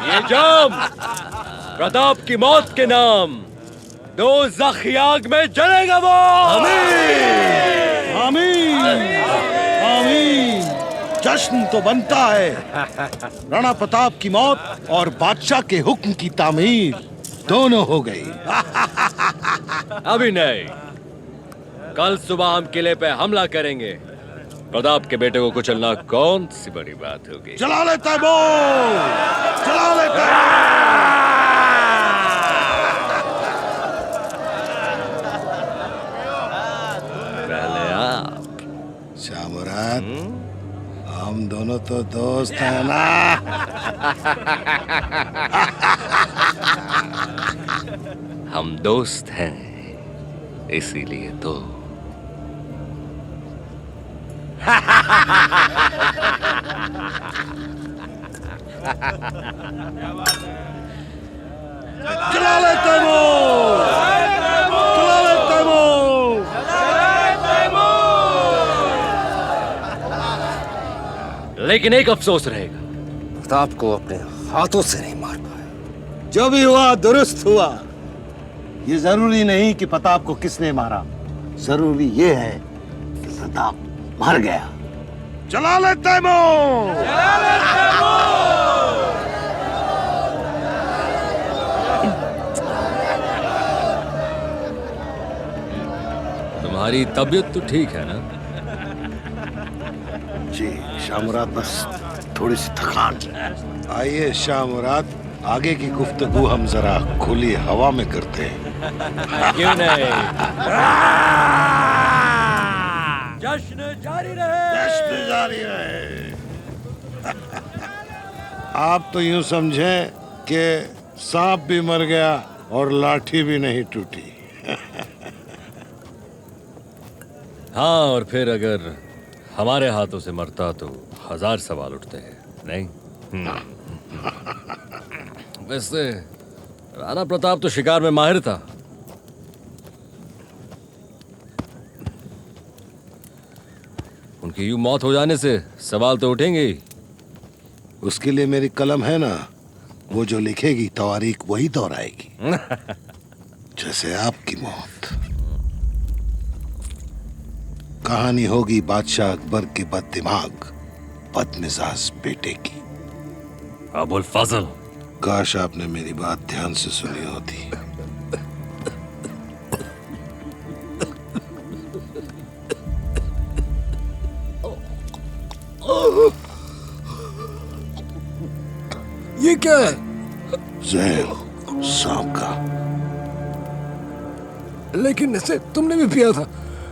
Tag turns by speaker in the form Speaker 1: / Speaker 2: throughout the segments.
Speaker 1: ये जाम प्रताप की मौत के नाम दो आग में जलेगा वो।
Speaker 2: आमीन आमीन आमीन। जश्न तो बनता है। राणा प्रताप की मौत और बादशाह के हुक्म की तामीर दोनों हो गई।
Speaker 1: अभी नहीं, कल सुबह हम किले पे हमला करेंगे। प्रताप के बेटे को कुचलना कौन सी बड़ी बात होगी।
Speaker 2: चला ले तैमूर, चला ले
Speaker 1: पहले आप।
Speaker 2: शाह मुराद, हम दोनों तो दोस्त हैं ना।
Speaker 1: हम दोस्त हैं, इसीलिए तो।
Speaker 2: चला ले तैमूर, चला ले तैमूर।
Speaker 1: लेकिन एक अफसोस रहेगा,
Speaker 3: प्रताप को अपने हाथों से नहीं मार पाया।
Speaker 2: जो भी हुआ दुरुस्त हुआ। ये जरूरी नहीं कि प्रताप को किसने मारा, जरूरी ये है कि प्रताप मर गया। चला ले तैमूर, चला ले तैमूर।
Speaker 1: तुम्हारी तबीयत तो ठीक है ना?
Speaker 2: जी शाह मुराद, बस थोड़ी सी थकान। आइए शाह मुराद, आगे की गुफ्तगू हम जरा खुली हवा में करते हैं।
Speaker 1: क्यों नहीं? जश्न जारी रहे,
Speaker 2: जश्न जारी रहे। आप तो यूं समझें कि सांप भी मर गया और लाठी भी नहीं टूटी।
Speaker 1: हाँ, और फिर अगर हमारे हाथों से मरता तो 1000 सवाल उठते हैं, नहीं? वैसे राणा प्रताप तो शिकार में माहिर था। उनकी यूं मौत हो जाने से सवाल तो उठेंगे ही।
Speaker 2: उसके लिए मेरी कलम है ना, वो जो लिखेगी तवारीख वही दोहराएगी। जैसे आपकी मौत। कहानी होगी बादशाह अकबर के बददिमाग बदमिजाज बेटे की।
Speaker 1: अबुल फजल,
Speaker 2: काश आपने मेरी बात ध्यान से सुनी होती।
Speaker 3: ये क्या है?
Speaker 2: जहर सांप का।
Speaker 3: लेकिन इसे तुमने भी पिया था।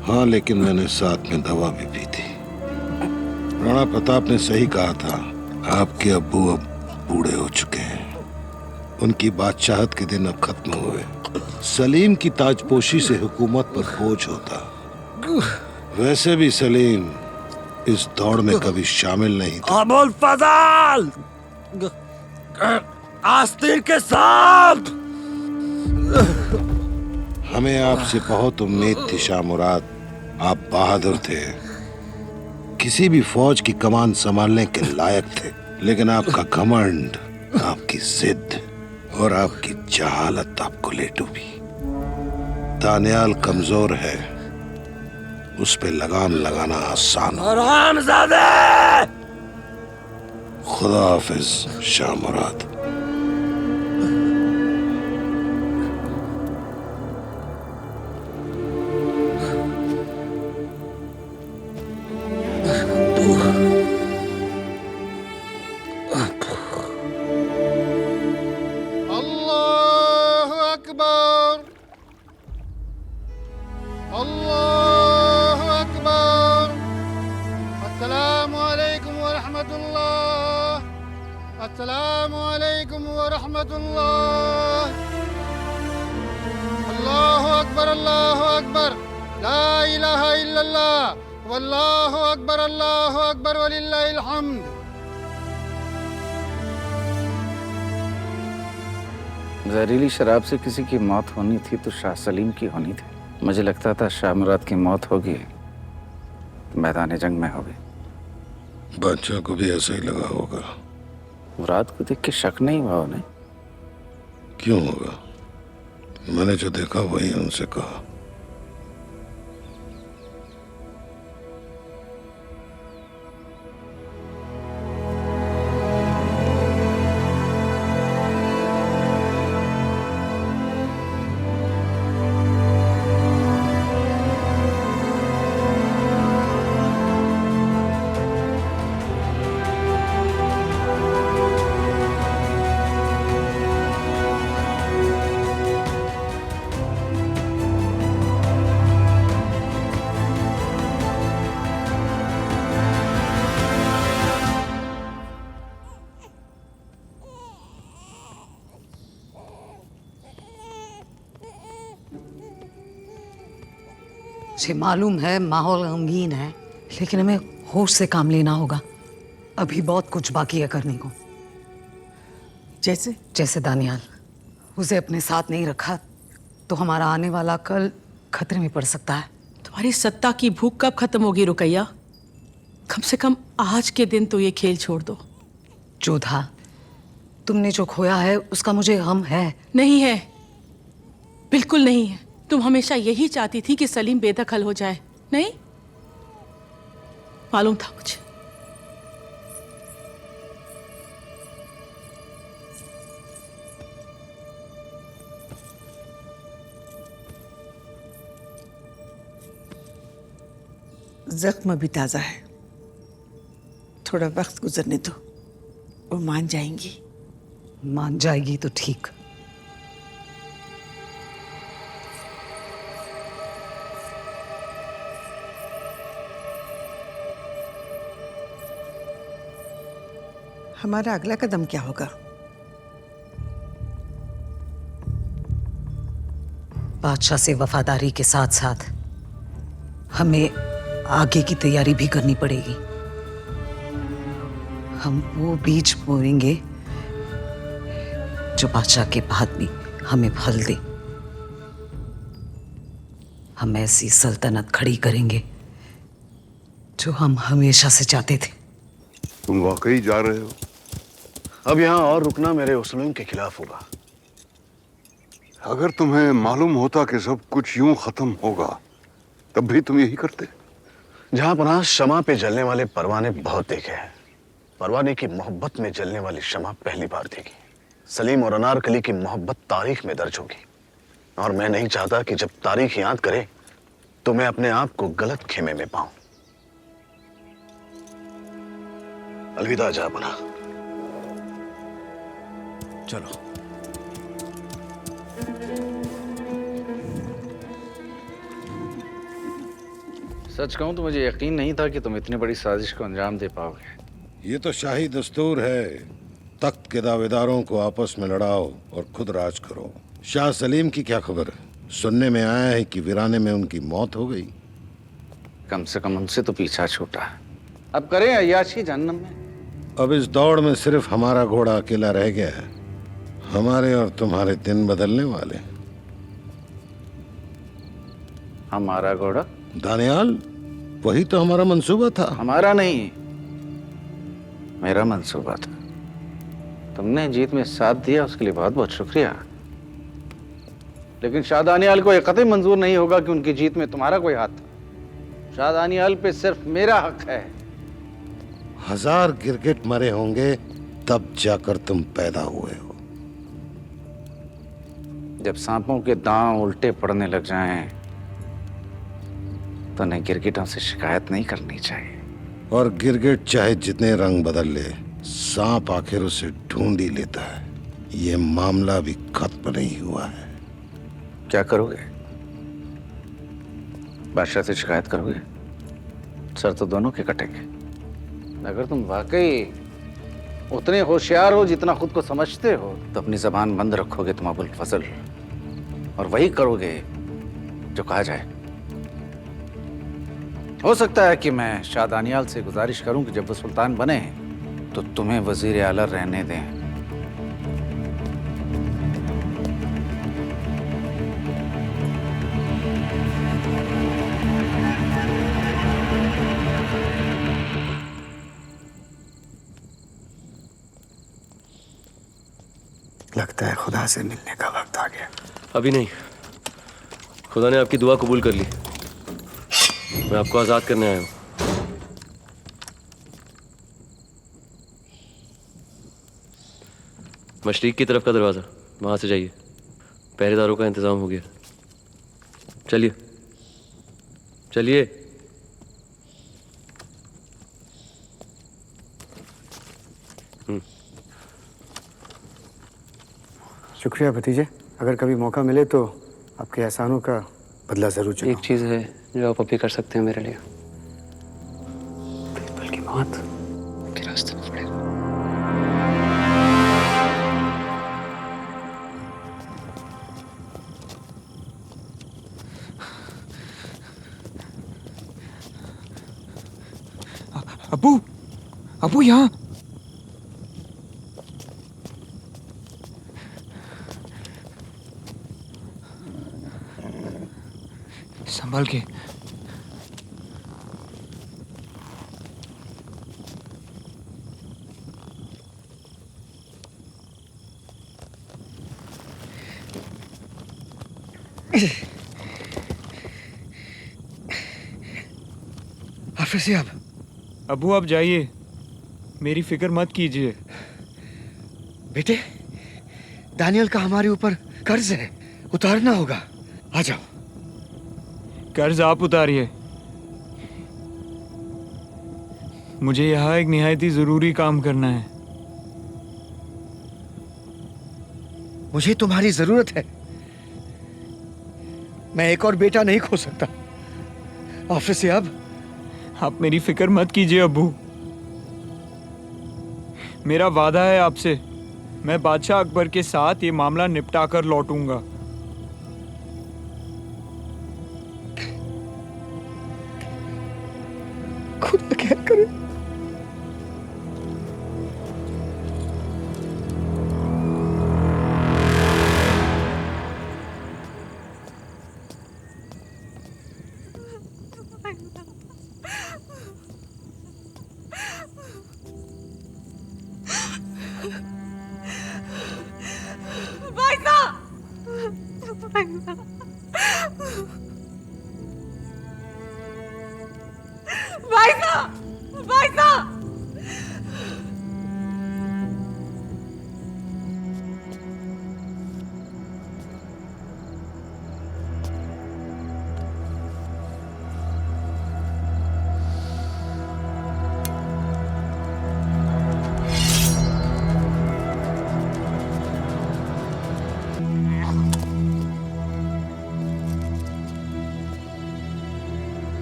Speaker 2: हाँ, लेकिन मैंने साथ में दवा भी पी थी। राणा प्रताप ने सही कहा था, आपके अब्बू अब बूढ़े हो चुके हैं। उनकी बादशाहत के दिन अब खत्म हुए। सलीम की ताजपोशी से हुकूमत पर बोझ होता। वैसे भी सलीम इस दौड़ में कभी शामिल नहीं था।
Speaker 3: अबुल फजल, आस्तीन के सांप।
Speaker 2: हमें आपसे बहुत उम्मीद थी शाह मुराद। आप बहादुर थे, किसी भी फौज की कमान संभालने के लायक थे। लेकिन आपका घमंड, आपकी जिद और आपकी जहालत आपको ले डूबी। दानियाल कमजोर है, उस पे लगाम लगाना आसान है।
Speaker 3: हरामजादे!
Speaker 2: खुदा हाफिज शाह मुराद।
Speaker 4: जहरीली शराब से किसी की मौत होनी थी तो शाह सलीम की होनी थी। मुझे लगता था शाह मुराद की मौत होगी, मैदान जंग में होगी।
Speaker 2: बच्चों को भी ऐसा ही लगा होगा।
Speaker 4: मुराद को देख के शक नहीं हुआ उन्हें?
Speaker 2: क्यों होगा? मैंने जो देखा वही उनसे कहा।
Speaker 5: मुझे मालूम है माहौल गमगीन है, लेकिन हमें होश से काम लेना होगा। अभी बहुत कुछ बाकी है करने को।
Speaker 6: जैसे
Speaker 5: जैसे दानियाल, उसे अपने साथ नहीं रखा तो हमारा आने वाला कल खतरे में पड़ सकता है।
Speaker 6: तुम्हारी सत्ता की भूख कब खत्म होगी रुकैया? कम से कम आज के दिन तो ये खेल छोड़ दो।
Speaker 5: जोधा, तुमने जो खोया है उसका मुझे गम है।
Speaker 6: नहीं है, बिल्कुल नहीं है। तुम हमेशा यही चाहती थी कि सलीम बेदखल हो जाए, नहीं? मालूम था मुझे।
Speaker 7: जख्म भी ताजा है, थोड़ा वक्त गुजरने दो, वो मान जाएंगी।
Speaker 5: मान जाएगी तो ठीक।
Speaker 7: हमारा अगला कदम क्या होगा?
Speaker 5: बादशाह से वफादारी के साथ साथ हमें आगे की तैयारी भी करनी पड़ेगी। हम वो बीज बोएंगे जो बादशाह के बाद भी हमें फल दे। हम ऐसी सल्तनत खड़ी करेंगे जो हम हमेशा से चाहते थे।
Speaker 8: तुम वाकई जा रहे हो?
Speaker 9: अब यहाँ और रुकना मेरे उसूलों के खिलाफ होगा।
Speaker 8: अगर तुम्हें मालूम होता कि सब कुछ यूं खत्म होगा तब भी तुम यही करते?
Speaker 9: जहां पनाह शमा पे जलने वाले परवाने बहुत देखे हैं, परवाने की मोहब्बत में जलने वाली शमा पहली बार देखी। सलीम और अनारकली की मोहब्बत तारीख में दर्ज होगी, और मैं नहीं चाहता कि जब तारीख याद करे तो मैं अपने आप को गलत खेमे में पाऊं। अलविदा जहांपनाह। चलो।
Speaker 4: सच कहूं तो मुझे यकीन नहीं था कि तुम इतनी बड़ी साजिश को अंजाम दे पाओगे।
Speaker 2: ये तो शाही दस्तूर है, तख्त के दावेदारों को आपस में लड़ाओ और खुद राज करो। शाह सलीम की क्या खबर? सुनने में आया है कि वीराने में उनकी मौत हो गई।
Speaker 4: कम से कम उनसे तो पीछा छूटा। अब करें अय्याशी जहन्नम में।
Speaker 2: अब इस दौड़ में सिर्फ हमारा घोड़ा अकेला रह गया है। हमारे और तुम्हारे दिन बदलने वाले।
Speaker 4: हमारा घोड़ा?
Speaker 2: दानियाल, वही तो हमारा मंसूबा था।
Speaker 4: हमारा नहीं, मेरा मंसूबा था। तुमने जीत में साथ दिया, उसके लिए बहुत बहुत शुक्रिया। लेकिन शाह दानियाल को यह कतई मंजूर नहीं होगा कि उनकी जीत में तुम्हारा कोई हाथ था। शाह दानियाल पे सिर्फ मेरा हक है।
Speaker 2: 1000 गिरगिट मरे होंगे तब जाकर तुम पैदा हुए हो।
Speaker 4: जब सांपों के दांव उल्टे पड़ने लग जाएं, तो उन्हें गिरगिटों से शिकायत नहीं करनी चाहिए।
Speaker 2: और गिरगिट चाहे जितने रंग बदल ले, सांप आखिर उसे ढूंढ ही लेता है। ये मामला भी खत्म नहीं हुआ है।
Speaker 4: क्या करोगे? बादशाह से शिकायत करोगे? सर तो दोनों के कटेंगे। अगर तुम वाकई उतने होशियार हो जितना खुद को समझते हो, तो अपनी जबान बंद रखोगे तुम अबुल फजल, और वही करोगे जो कहा जाए। हो सकता है कि मैं शाह दानियाल से गुजारिश करूं कि जब वो सुल्तान बने तो तुम्हें वजीर आला रहने दें।
Speaker 3: लगता है खुदा से मिलने का वक्त आ गया।
Speaker 1: अभी नहीं, खुदा ने आपकी दुआ कबूल कर ली। मैं आपको आजाद करने आया हूँ। मशरिक की तरफ का दरवाजा, वहां से जाइए। पहरेदारों का इंतजाम हो गया। चलिए चलिए।
Speaker 3: शुक्रिया भतीजे, अगर कभी मौका मिले तो आपके एहसानों का बदला जरूर चुकाऊं।
Speaker 10: एक चीज है जो आप अभी कर सकते हैं मेरे लिए, बल्कि मौत के रास्ते में पड़ेगा।
Speaker 11: अबू, अबू यहाँ। संभाल के।
Speaker 3: हाफिज साहब।
Speaker 11: अबू आप जाइए, मेरी फिक्र मत कीजिए।
Speaker 3: बेटे, दानियल का हमारे ऊपर कर्ज है, उतारना होगा। आ जाओ।
Speaker 11: कर्ज आप उतारिए, मुझे यहाँ एक निहायत ही जरूरी काम करना है।
Speaker 3: मुझे तुम्हारी जरूरत है। मैं एक और बेटा नहीं खो सकता। हाफिज साहब,
Speaker 11: आप मेरी फिक्र मत कीजिए अबू। मेरा वादा है आपसे, मैं बादशाह अकबर के साथ ये मामला निपटा कर लौटूंगा।
Speaker 3: खुदा खैर करे।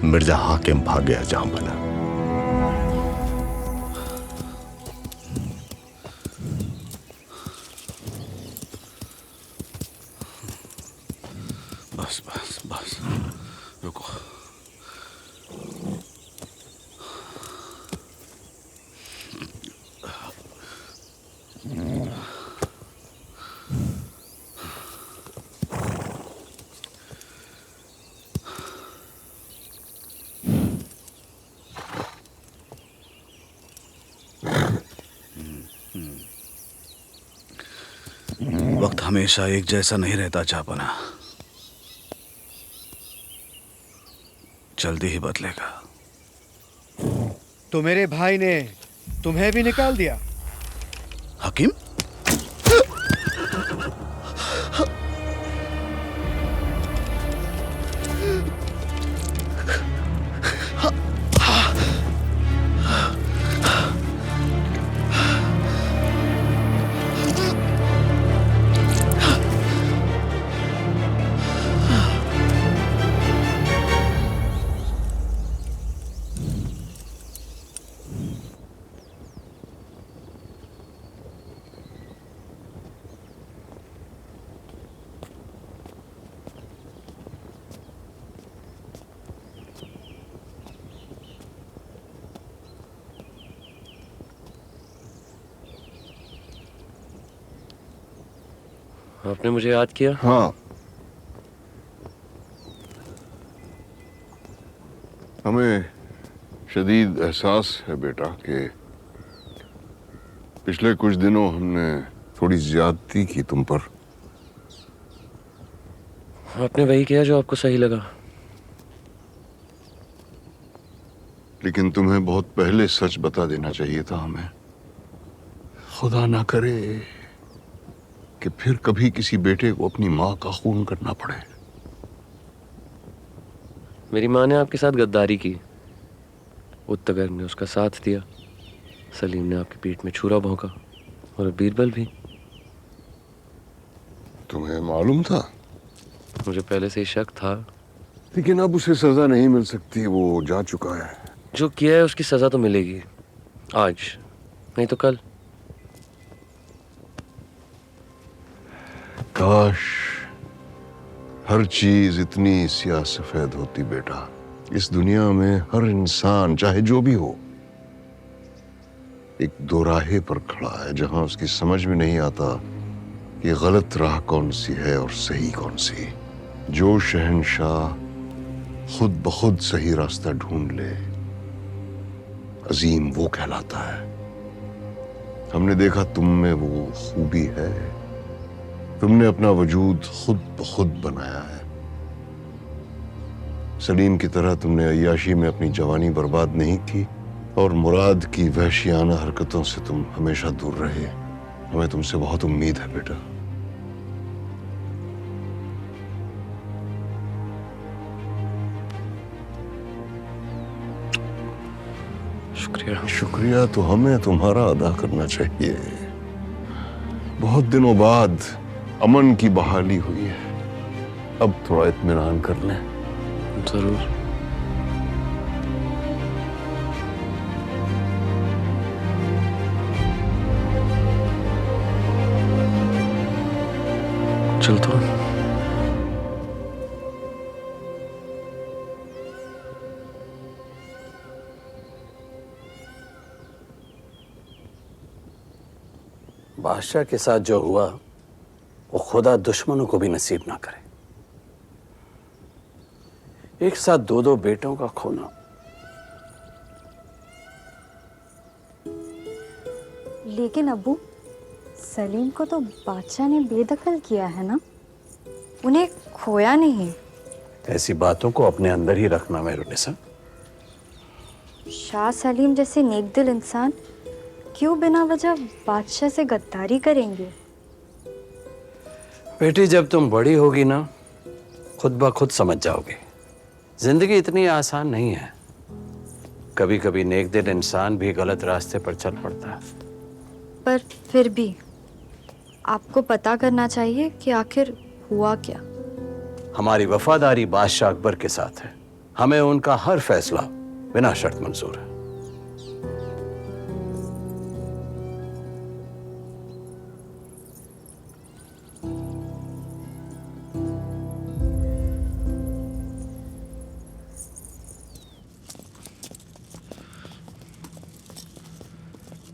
Speaker 9: मिर्जा हाकिम भाग गया जहां बना।
Speaker 8: बस बस बस, रुको।
Speaker 9: वक्त हमेशा एक जैसा नहीं रहता चापना, जल्दी ही बदलेगा।
Speaker 3: तो मेरे भाई ने तुम्हें भी निकाल दिया।
Speaker 9: हकीम,
Speaker 1: आपने मुझे याद किया?
Speaker 8: हाँ, हमें शदीद एहसास है बेटा कि पिछले कुछ दिनों हमने थोड़ी ज्यादती की तुम पर।
Speaker 10: आपने वही किया जो आपको सही लगा।
Speaker 8: लेकिन तुम्हें बहुत पहले सच बता देना चाहिए था हमें। खुदा ना करे कि फिर कभी किसी बेटे को अपनी माँ का खून करना पड़े।
Speaker 10: मेरी माँ ने आपके साथ गद्दारी की, उत्तगर ने उसका साथ दिया, सलीम ने आपकी पीठ में छुरा भोंका और बीरबल भी।
Speaker 8: तुम्हें मालूम था?
Speaker 10: मुझे पहले से ही शक था।
Speaker 8: लेकिन अब उसे सजा नहीं मिल सकती, वो जा चुका है।
Speaker 10: जो किया है उसकी सजा तो मिलेगी, आज नहीं तो कल।
Speaker 8: काश हर चीज इतनी स्याह सफेद होती बेटा। इस दुनिया में हर इंसान चाहे जो भी हो एक दोराहे पर खड़ा है जहां उसकी समझ में नहीं आता कि गलत राह कौन सी है और सही कौन सी। जो शहंशाह खुद ब खुद सही रास्ता ढूंढ ले, अजीम वो कहलाता है। हमने देखा तुम में वो खूबी है। तुमने अपना वजूद खुद ब खुद बनाया है। सलीम की तरह तुमने अय्याशी में अपनी जवानी बर्बाद नहीं की और मुराद की वहशियाना हरकतों से तुम हमेशा दूर रहे। हमें तुमसे बहुत उम्मीद है बेटा।
Speaker 10: शुक्रिया।
Speaker 8: शुक्रिया तो हमें तुम्हारा अदा करना चाहिए। बहुत दिनों बाद अमन की बहाली हुई है, अब थोड़ा इत्मीनान कर लें।
Speaker 10: जरूर। चलता हूँ।
Speaker 4: बादशाह के साथ जो हुआ वो खुदा दुश्मनों को भी नसीब ना करे। एक साथ दो दो बेटों का खोना।
Speaker 12: लेकिन अब्बू, सलीम को तो बादशाह ने बेदखल किया है ना, उन्हें खोया नहीं।
Speaker 4: ऐसी बातों को अपने अंदर ही रखना मेहरुनिसा।
Speaker 12: शाह सलीम जैसे नेकदिल इंसान क्यों बिना वजह बादशाह से गद्दारी करेंगे?
Speaker 4: बेटी, जब तुम बड़ी होगी ना, खुद ब खुद समझ जाओगे जिंदगी इतनी आसान नहीं है। कभी कभी नेकदिल इंसान भी गलत रास्ते पर चल पड़ता है।
Speaker 12: पर फिर भी आपको पता करना चाहिए कि आखिर हुआ क्या।
Speaker 4: हमारी वफादारी बादशाह अकबर के साथ है। हमें उनका हर फैसला बिना शर्त मंजूर है।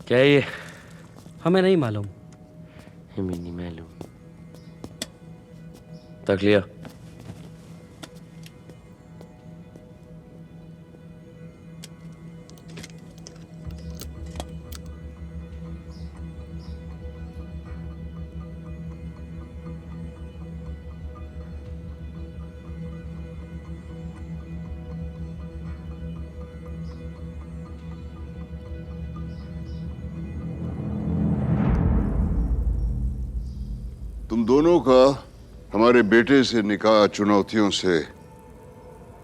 Speaker 10: क्या है ये?
Speaker 13: हमें नहीं मालूम।
Speaker 10: हमें नहीं मालूम। तक लिया।
Speaker 8: तुम दोनों का हमारे बेटे से निकाह चुनौतियों से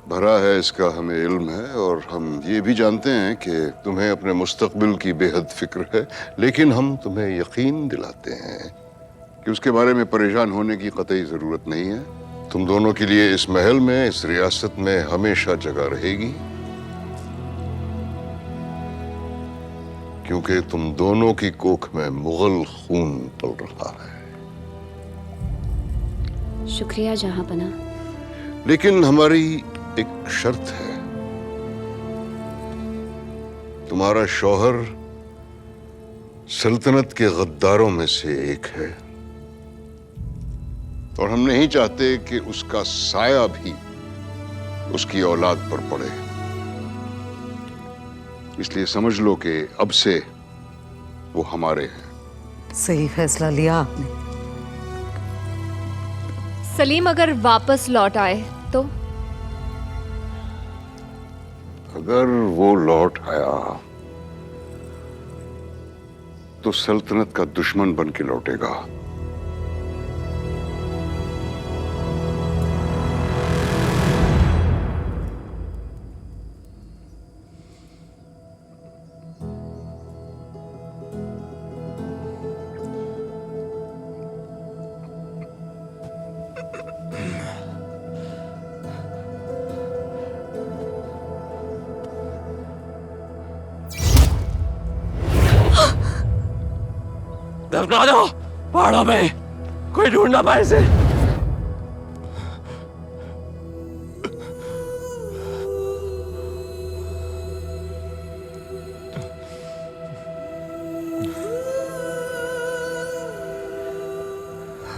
Speaker 8: भरा है, इसका हमें इल्म है। और हम ये भी जानते हैं कि तुम्हें अपने मुस्तकबिल की बेहद फिक्र है। लेकिन हम तुम्हें यकीन दिलाते हैं कि उसके बारे में परेशान होने की कतई ज़रूरत नहीं है। तुम दोनों के लिए इस महल में, इस रियासत में हमेशा जगह रहेगी, क्योंकि तुम दोनों की कोख में मुगल खून पल रहा है।
Speaker 12: शुक्रिया जहांपना।
Speaker 8: लेकिन हमारी एक शर्त है। तुम्हारा शौहर सल्तनत के गद्दारों में से एक है और हम नहीं चाहते कि उसका साया भी उसकी औलाद पर पड़े। इसलिए समझ लो कि अब से वो हमारे हैं।
Speaker 5: सही फैसला लिया आपने।
Speaker 12: सलीम अगर वापस लौट आए तो?
Speaker 8: अगर वो लौट आया तो सल्तनत का दुश्मन बन के लौटेगा।
Speaker 10: दफना दो पहाड़ों में, कोई ढूंढ ना पाए इसे।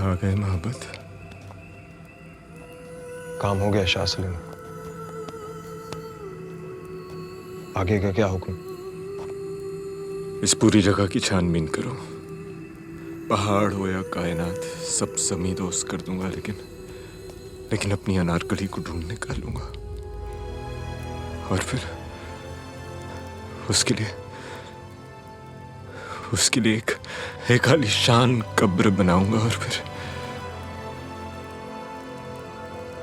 Speaker 11: आ गए मोहब्बत। काम हो गया शाह सलीम। आगे का क्या हुक्म?
Speaker 14: इस पूरी जगह की छानबीन करो, पहाड़ हो या कायनात, सब जमी दोस्त कर दूंगा, लेकिन अपनी अनारकली को ढूंढ निकालूंगा। और फिर उसके लिए एक आलीशान कब्र बनाऊंगा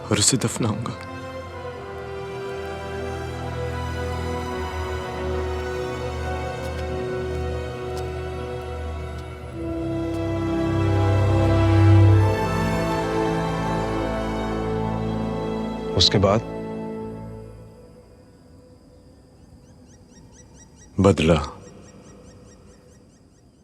Speaker 14: और उसे दफनाऊंगा।
Speaker 11: उसके बाद
Speaker 14: बदला।